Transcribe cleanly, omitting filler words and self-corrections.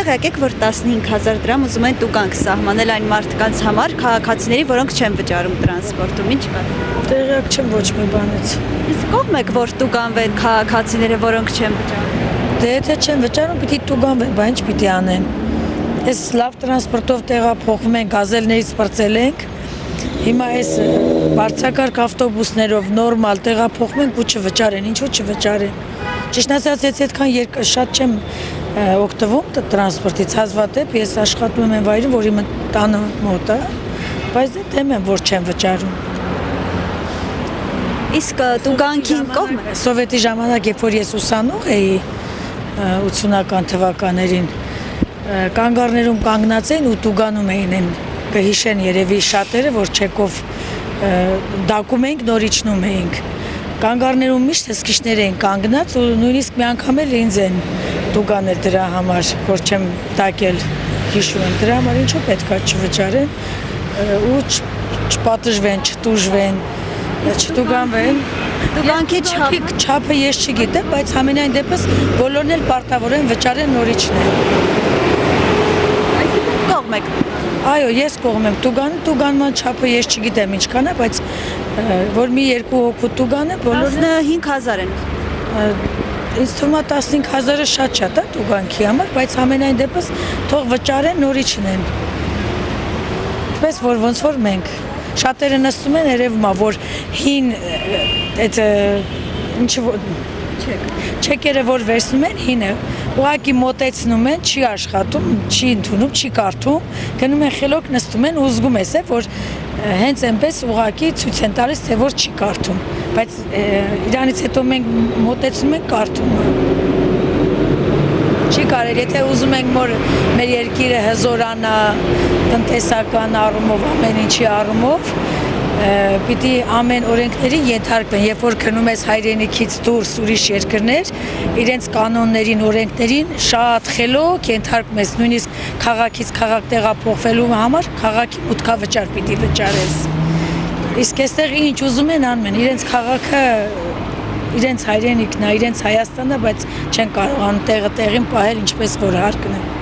Այստեղ եկեք, որ 15,000 դրամ ուզում են տուգանք սահմանել այն մարդկանց համար, քաղաքացիների, որոնք չեն վճարում տրանսպորտում, ինչ կա։ Տեղյակ չեմ ոչ մի բանից։ Իսկ կողմ եք, որ տուգանվեն քաղաքացիները, որոնք չեն վճարում։ Դե եթե չեն վճարում, պիտի տուգանվեն, բա ինչ պիտի անեն։ Այս լավ տրանսպորտով տեղափոխվում են, գազելներից պրծել ենք։ Հիմա այս բարձրակարգ ավտոբուսներով նորմալ տեղափոխվում են ու չվճարեն, ինչու չվճարեն։ Ճիշտ ասած, այդքան շատ չեմ օգտվում տրանսպորտից, հազվադեպ ես աշխատում եմ վայրում, որ իմ տանը մոտ է, բայց դեմ եմ, որ չեն վճարում։ Իսկ տուգանքին կողմ եք։ Սովետի ժամանակ, երբ որ ես ուսանող էի 80-ական թվականներին, կանգառներում կանգնած էին ու տուգանում էին, կհիշեն երևի շատերը, որ չեկով դակում էինք, նոր իջնում էինք։ Կանգառներում միշտ հսկիչներ էին կանգնած ու նույնիսկ մի անգամ էլ ինձ են տուգանել դրա համար, որ չեմ դակել, հիշում եմ, դրա համար ինչու պետքա չվճարեն ու չպատժվեն, չտուժվեն, չտուգանվեն։ Տուգանքի չափը ես չգիտեմ, բայց ամենայն դեպս բոլորն էլ պարտավոր են վճարեն նորիչն են։ Այսինքն կողմ եք։ Այո, ես կողմ եմ տուգանման չափը ես չգիտեմ ինչքան է, բայց որ մի երկու հոգու տուգանը բոլորն 15,000 են։ Ինձ թվում է 15,000-ը շատ շատ է տուգանքի համար, բայց ամենայն դեպս թող վճարեն նորիչն են։ Պես որ ոնց որ մենք շատերը նստում են, երևում է, որ հին այդ չեկերը որ վերցնում են, հինը ուղղակի մոտեցնում են, չի աշխատում, չի ընդունում, չի կարդում, գնում են խելոք նստում են ու զգում ես, որ հենց այնպես ուղղակի ցույց են տալիս, թե որ չի կարդում, բայց իրանից հետո մենք մոտեցնում ենք կարդում։ Չի կարել, եթե ուզում ենք որ մեր երկիրը հզորանա տնտեսական առումով, ամեն ինչի առումով, պիտի ամեն օրենքներին ենթարկվեն, երբ որ գնում ես հայրենիքից դուրս ուրիշ երկրներ, իրենց կանոններին, օրենքներին շատ խելոք ենթարկում ես, նույնիսկ քաղաքից քաղաք տեղափոխվելու համար քաղաքի մուտքավճար պիտի վճարես։ Իսկ այստեղ ինչ ուզում են անում են, իրենց քաղաքը իրենց հայրենիքն է, իրենց Հայաստանն է, բայց չեն կարողանում տեղը տեղին պահել ինչպես որ հարկն է։